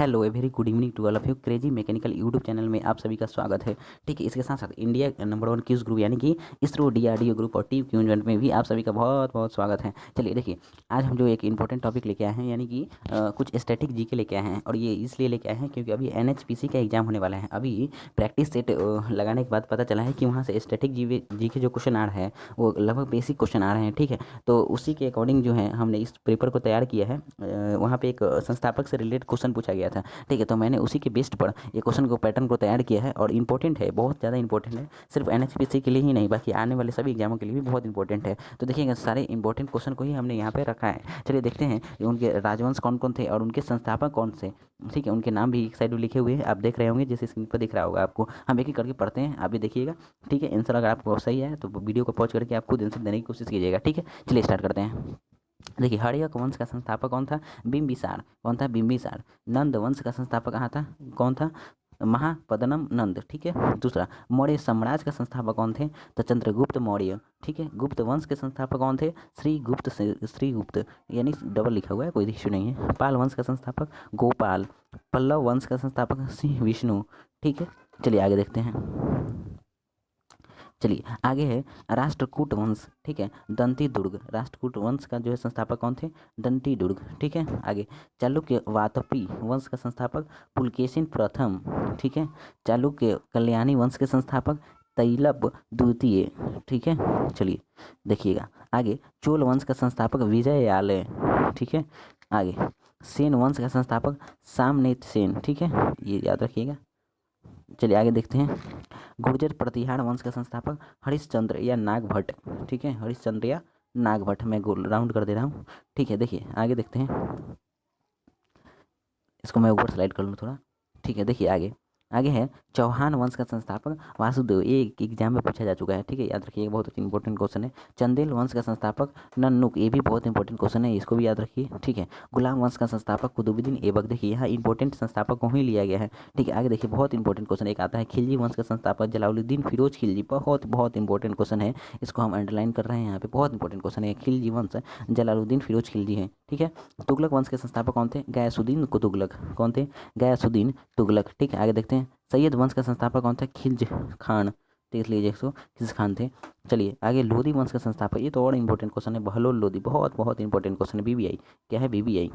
Hello a very good evening to all of you. Crazy mechanical YouTube channel में आप सभी का स्वागत है। ठीक है, इसके साथ साथ इंडिया नंबर 1 क्यूज ग्रुप यानी कि इसरो डीआरडीओ ग्रुप और टीम क्यूज में भी आप सभी का बहुत बहुत स्वागत है। चलिए देखिए, आज हम जो एक इंपॉर्टेंट टॉपिक लेके आए हैं यानी कि कुछ स्टैटिक जी के लेके आए हैं, और ये इसलिए लेके आए हैं क्योंकि अभी एनएचपीसी का एग्जाम होने वाला है। अभी प्रैक्टिस सेट लगाने के बाद पता चला है कि वहाँ से स्टैटिक जी के जो क्वेश्चन आ रहे हैं वो लगभग बेसिक क्वेश्चन आ रहे हैं। ठीक है, तो उसी के अकॉर्डिंग जो है हमने इस पेपर को तैयार किया है। वहाँ पे एक संस्थापक से रिलेटेड क्वेश्चन पूछा गया था। ठीक है, तो मैंने उसी के बेस्ड पर ये क्वेश्चन को पैटर्न को तैयार किया है और इंपॉर्टेंट है, बहुत ज़्यादा इंपॉर्टेंट है। सिर्फ एनएचपीसी के लिए ही नहीं बल्कि आने वाले सभी एग्जामों के लिए भी बहुत इंपॉर्टेंट है। तो देखिएगा, सारे इंपॉर्टेंट क्वेश्चन को ही हमने यहाँ पे रखा है। चलिए देखते हैं कि उनके राजवंश कौन कौन थे और उनके संस्थापक कौन से। ठीक है, उनके नाम भी एक साइड में लिखे हुए हैं, आप देख रहे होंगे, जैसे स्क्रीन पर दिख रहा होगा आपको। हम एक एक करके पढ़ते हैं, आप भी देखिएगा। ठीक है, आंसर अगर आपको सही है तो वीडियो को पॉज करके आप खुद आंसर देने की कोशिश कीजिएगा। ठीक है, चलिए स्टार्ट करते हैं। देखिए, हर्यक वंश का संस्थापक कौन था? बिंबिसार। कौन था? बिंबिसार। नंद वंश का संस्थापक कहाँ था? कौन था? महापद्मनम नंद। ठीक है, दूसरा मौर्य साम्राज्य का संस्थापक कौन थे? तो चंद्रगुप्त मौर्य। ठीक है, गुप्त वंश के संस्थापक कौन थे? श्रीगुप्त यानी डबल लिखा हुआ है, कोई इश्यू नहीं है। पाल वंश का संस्थापक गोपाल। पल्लव वंश का संस्थापक सिंह विष्णु। ठीक है, चलिए आगे देखते हैं। चलिए आगे है राष्ट्रकूट वंश। ठीक है, दंती दुर्ग। राष्ट्रकूट वंश का जो है संस्थापक कौन थे? दंती दुर्ग। ठीक है, आगे चालुक्य वातपी वंश का संस्थापक पुलकेशिन प्रथम। ठीक है, चालुक्य कल्याणी वंश के संस्थापक तैलप द्वितीय। ठीक है, चलिए देखिएगा आगे, चोल वंश का संस्थापक विजययालय। ठीक है, आगे सेन वंश का संस्थापक सामनेत सेन। ठीक है, ये याद रखिएगा। चलिए आगे देखते हैं, गुर्जर प्रतिहार वंश का संस्थापक हरिश्चंद्र या नागभट्ट। ठीक है, हरिश्चंद्र या नागभट्ट, मैं गोल राउंड कर दे रहा हूँ। ठीक है, देखिए आगे देखते हैं, इसको मैं ऊपर स्लाइड कर लूँ थोड़ा। ठीक है, देखिए आगे, आगे है चौहान वंश का संस्थापक वासुदेव। ये एक एग्जाम में पूछा जा चुका है। ठीक है, याद रखिए, बहुत इंपॉर्टेंट क्वेश्चन है। चंदेल वंश का संस्थापक नन्नुक। ये भी बहुत इंपॉर्टेंट क्वेश्चन है, इसको भी याद रखिए। ठीक है, गुलाम वंश का संस्थापक कुतुबुद्दीन ऐबक। देखिए यहाँ इंपॉर्टेंट संस्थापक को ही लिया गया है। ठीक है, आगे देखिए, बहुत इंपॉर्टेंट क्वेश्चन एक आता है, खिलजी वंश का संस्थापक जलालुद्दीन फिरोज खिलजी। बहुत बहुत इंपॉर्टेंट क्वेश्चन है, इसको हम अंडरलाइन कर रहे हैं यहाँ पे। बहुत इंपॉर्टेंट क्वेश्चन है, खिलजी वंश जलालुद्दीन फिरोज खिलजी है। ठीक है, तुगलक वंश के संस्थापक कौन थे? गयासुद्दीन तुगलक। कौन थे? गयासुद्दीन तुगलक। ठीक है, आगे देखते हैं, सैयद वंश का संस्थापक कौन था? खिल्ज खान। देख लीजिए इसको, खिल्ज खान थे। चलिए आगे, लोधी वंश का संस्थापक, ये तो और इंपॉर्टेंट क्वेश्चन है, बहलोल लोधी। बहुत बहुत इंपॉर्टेंट क्वेश्चन है, बीबीआई क्या है? बीबीआई।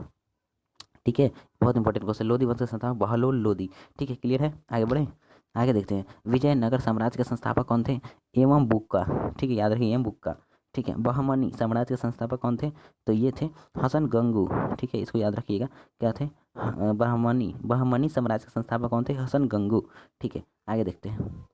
ठीक है, बहुत इंपॉर्टेंट क्वेश्चन, लोधी वंश का संस्थापक बहलोल लोधी। ठीक है, क्लियर है, आगे बढ़े। आगे देखते हैं, विजयनगर साम्राज्य के संस्थापक कौन थे? एवं बुक्का। ठीक है, याद रखिए, एवं बुक्का। ठीक है, बहमनी साम्राज्य के संस्थापक कौन थे? तो ये थे हसन गंगू। ठीक है, इसको याद रखिएगा, क्या थे? बहमनी साम्राज्य के संस्थापक कौन थे? हसन गंगू। ठीक है, आगे देखते हैं।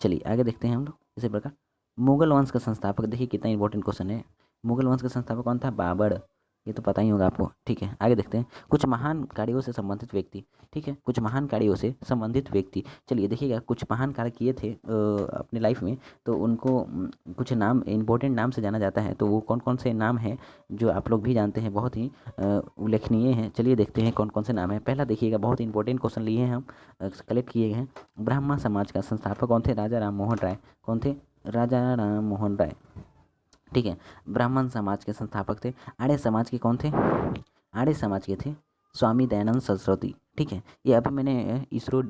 चलिए आगे देखते हैं हम लोग इसी प्रकार, मुगल वंश का संस्थापक। देखिए कितना इंपॉर्टेंट क्वेश्चन है, मुगल वंश का संस्थापक कौन था? बाबर। ये तो पता ही होगा आपको। ठीक है, आगे देखते हैं, कुछ महान कार्यों से संबंधित व्यक्ति। ठीक है, कुछ महान कार्यों से संबंधित व्यक्ति। चलिए देखिएगा, कुछ महान कार्य किए थे अपने लाइफ में, तो उनको कुछ नाम, इंपॉर्टेंट नाम से जाना जाता है। तो वो कौन कौन से नाम हैं जो आप लोग भी जानते हैं, बहुत ही उल्लेखनीय हैं। चलिए देखते हैं कौन कौन से नाम हैं। पहला देखिएगा, बहुत इंपॉर्टेंट क्वेश्चन लिए हैं हम, कलेक्ट किए हैं। ब्राह्मण समाज का संस्थापक कौन थे? राजा राम मोहन राय। कौन थे? राजा राम मोहन राय। ठीक है, ब्राह्मण समाज के संस्थापक थे। आर्य समाज के कौन थे? आर्य समाज के थे स्वामी दयानंद सरस्वती। ठीक है, ये अभी मैंने इसरो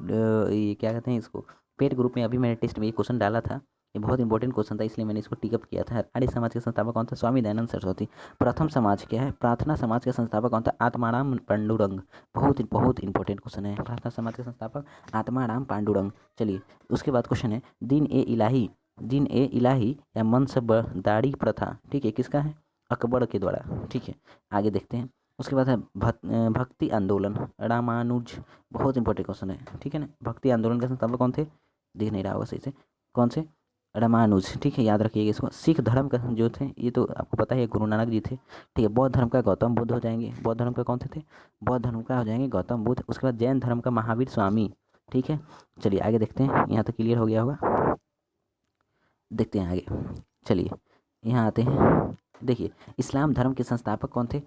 ये क्या कहते हैं इसको, पेड ग्रुप में अभी मैंने टेस्ट में ये क्वेश्चन डाला था। ये बहुत इंपॉर्टेंट क्वेश्चन था, इसलिए मैंने इसको टिकअप किया था। आर्य समाज के संस्थापक कौन था? स्वामी दयानंद सरस्वती। प्रथम समाज क्या है? प्रार्थना समाज के संस्थापक कौन था? आत्माराम पांडुरंग। बहुत बहुत इंपॉर्टेंट क्वेश्चन है, प्रार्थना समाज के संस्थापक आत्माराम पांडुरंग। चलिए उसके बाद क्वेश्चन है, दिन ए इलाही या मनसबदारी प्रथा। ठीक है, किसका है? अकबर के द्वारा। ठीक है, आगे देखते हैं। उसके बाद है भक्ति आंदोलन, रामानुज। बहुत इंपॉर्टेंट क्वेश्चन है। ठीक है ना, भक्ति आंदोलन के संस्थापक कौन थे? दिख नहीं रहा होगा सही से, कौन से? रामानुज। ठीक है, याद रखिएगा इसको। सिख धर्म का जो थे, ये तो आपको पता है, गुरु नानक जी थे। ठीक है, बौद्ध धर्म का गौतम बुद्ध हो जाएंगे। बौद्ध धर्म का कौन थे? बौद्ध धर्म का हो जाएंगे गौतम बुद्ध। उसके बाद जैन धर्म का महावीर स्वामी। ठीक है, चलिए आगे देखते हैं, यहाँ तक क्लियर हो गया होगा। देखते हैं आगे, चलिए यहाँ आते हैं। देखिए, इस्लाम धर्म के संस्थापक कौन थे?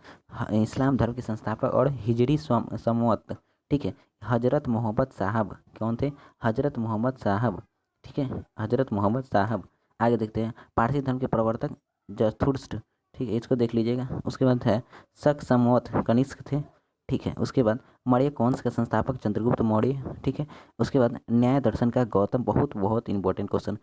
इस्लाम धर्म के संस्थापक और हिजरी संवत। ठीक है, हजरत मोहम्मद साहब। कौन थे? हजरत मोहम्मद साहब। ठीक है, हजरत मोहम्मद साहब। आगे देखते हैं, पारसी धर्म के प्रवर्तक जथुर्ष्ट। ठीक है, इसको देख लीजिएगा। उसके बाद है शक संवत कनिष्क थे। ठीक है। उसके बाद मौर्य वंश का संस्थापक चंद्रगुप्त मौर्य। ठीक है। उसके बाद न्याय दर्शन का गौतम, बहुत बहुत इंपॉर्टेंट क्वेश्चन।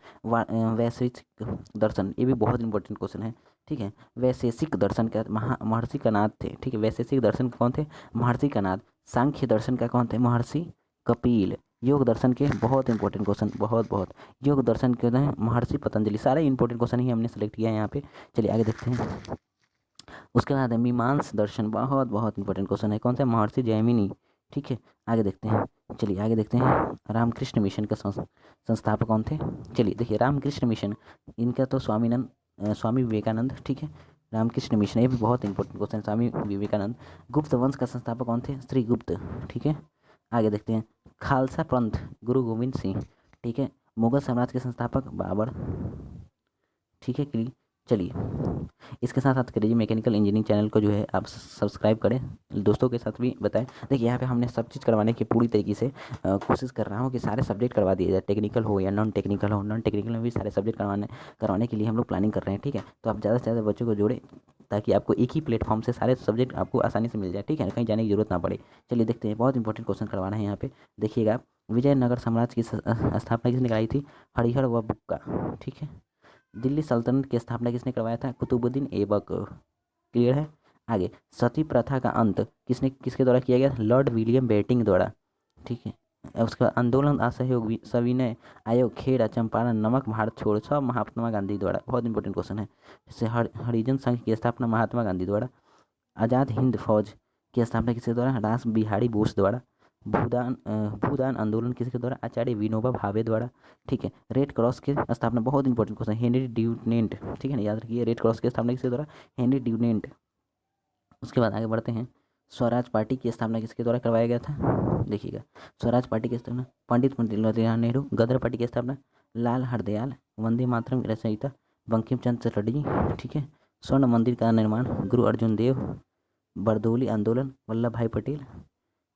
वैशेषिक दर्शन, ये भी बहुत इंपॉर्टेंट क्वेश्चन है। ठीक है। वैशेषिक दर्शन का महर्षि कनाद थे। ठीक है। वैशेषिक दर्शन कौन थे? महर्षि कनाद। सांख्य दर्शन का कौन थे? महर्षि कपिल। योग दर्शन के बहुत इंपॉर्टेंट क्वेश्चन, बहुत बहुत। योग दर्शन के हैं महर्षि पतंजलि। सारे इंपॉर्टेंट क्वेश्चन ही हमने सेलेक्ट किया है यहाँ पे। चलिए आगे देखते हैं। उसके बाद है मीमांस दर्शन, बहुत बहुत इंपॉर्टेंट क्वेश्चन है। कौन सा? महर्षि जैमिनी। ठीक है। आगे देखते हैं। चलिए आगे देखते हैं। रामकृष्ण मिशन का संस्थापक कौन थे? चलिए देखिए, रामकृष्ण मिशन, इनका तो स्वामी विवेकानंद। ठीक है। रामकृष्ण मिशन, ये भी बहुत इंपॉर्टेंट क्वेश्चन है, स्वामी विवेकानंद। गुप्त वंश का संस्थापक कौन थे? श्री गुप्त। ठीक है। आगे देखते हैं। खालसा पंथ, गुरु गोविंद सिंह। ठीक है। मुगल साम्राज्य के संस्थापक बाबर। ठीक है। क्लियर। चलिए, इसके साथ साथ क्रेजी मैकेनिकल इंजीनियरिंग चैनल को जो है आप सब्सक्राइब करें, दोस्तों के साथ भी बताएं। देखिए, यहाँ पे हमने सब चीज़ करवाने की पूरी तरीके से कोशिश कर रहा हूँ कि सारे सब्जेक्ट करवा दिए जाए, टेक्निकल हो या नॉन टेक्निकल हो। नॉन टेक्निकल में भी सारे सब्जेक्ट करवाने के लिए हम लोग प्लानिंग कर रहे हैं। ठीक है। तो आप ज़्यादा से ज़्यादा बच्चों को जोड़ें, ताकि आपको एक ही प्लेटफॉर्म से सारे सब्जेक्ट आपको आसानी से मिल जाए। ठीक है, कहीं जाने की जरूरत ना पड़े। चलिए देखते हैं, बहुत इंपॉर्टेंट क्वेश्चन करवाना है यहाँ पे। देखिएगा आप, विजयनगर साम्राज्य की स्थापना किसने कराई थी? हरिहर व बुक्का। ठीक है। दिल्ली सल्तनत की स्थापना किसने करवाया था? कुतुबुद्दीन ऐबक। क्लियर है। आगे, सती प्रथा का अंत किसके द्वारा किया गया? लॉर्ड विलियम बेटिंग द्वारा। ठीक है। उसके बाद आंदोलन, असहयोग, सविनय, आयोग, खेड़ा, चंपारण, नमक, भारत छोड़, सब महात्मा गांधी द्वारा। बहुत इंपॉर्टेंट क्वेश्चन है। जैसे हरिजन संघ की स्थापना महात्मा गांधी द्वारा। आज़ाद हिंद फौज की स्थापना किसके द्वारा? रास बिहारी बोस द्वारा। भूदान आंदोलन किसके द्वारा? आचार्य विनोबा भावे द्वारा। ठीक है। रेड क्रॉस की स्थापना, बहुत इंपॉर्टेंट क्वेश्चन, हेनरी ड्यूनेंट। ठीक है ना, याद रखिए, रेड क्रॉस की स्थापना किसके द्वारा? Henry Dunant. उसके बाद आगे बढ़ते हैं। स्वराज पार्टी की स्थापना किसके द्वारा करवाया गया था? देखिएगा, स्वराज पार्टी की स्थापना पंडित जवाहरलाल नेहरू। गदर पार्टी की स्थापना लाल हरदयाल। वंदे मातरम रचयिता बंकिम चंद्र चटर्जी। ठीक है। स्वर्ण मंदिर का निर्माण गुरु अर्जुन देव। बरदौली आंदोलन वल्लभ भाई पटेल।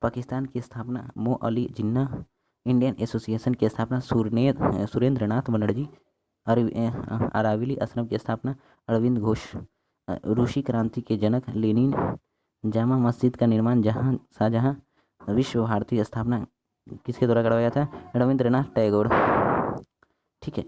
पाकिस्तान की स्थापना मो अली जिन्ना। इंडियन एसोसिएशन की स्थापना सुरेंद्र नाथ बनर्जी। अरावली आश्रम की स्थापना अरविंद घोष। रूसी क्रांति के जनक लेनिन। जामा मस्जिद का निर्माण शाहजहां। विश्व भारती स्थापना किसके द्वारा करवाया था? रविंद्रनाथ टैगोर। ठीक है।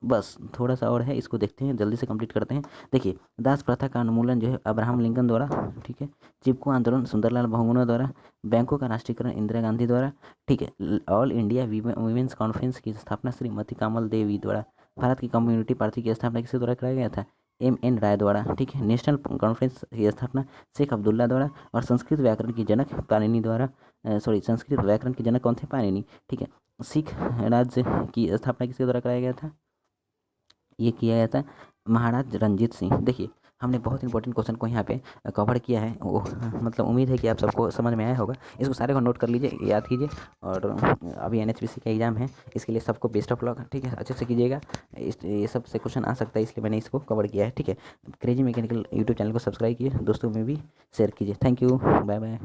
बस थोड़ा सा और है, इसको देखते हैं, जल्दी से कंप्लीट करते हैं। देखिए, दास प्रथा का उन्मूलन जो है अब्राहम लिंकन द्वारा। ठीक है। चिपको आंदोलन सुंदरलाल बहुगुणा द्वारा। बैंकों का राष्ट्रीयकरण इंदिरा गांधी द्वारा। ठीक है। ऑल इंडिया वीमेंस कॉन्फ्रेंस की स्थापना श्रीमती कमल देवी द्वारा। भारत की कम्युनिटी पार्टी की स्थापना किसके द्वारा कराया गया था? M N राय द्वारा। ठीक है। नेशनल कॉन्फ्रेंस की स्थापना शेख अब्दुल्ला द्वारा। और संस्कृत व्याकरण की जनक पाणिनि द्वारा। संस्कृत व्याकरण के जनक कौन थे? पाणिनि। ठीक है। सिख राज्य की स्थापना किसके द्वारा कराया गया था? ये किया गया था महाराज रंजीत सिंह। देखिए, हमने बहुत इंपॉर्टेंट क्वेश्चन को यहाँ पे कवर किया है। वो मतलब उम्मीद है कि आप सबको समझ में आया होगा। इसको सारे को नोट कर लीजिए, याद कीजिए। और अभी NHPC का एग्ज़ाम है, इसके लिए सबको बेस्ट ऑफ लक। ठीक है, अच्छे से कीजिएगा। ये सब से क्वेश्चन आ सकता है, इसलिए मैंने इसको कवर किया है। ठीक है। क्रेजी मैकेनिकल यूट्यूब चैनल को सब्सक्राइब कीजिए, दोस्तों में भी शेयर कीजिए। Thank you, bye bye.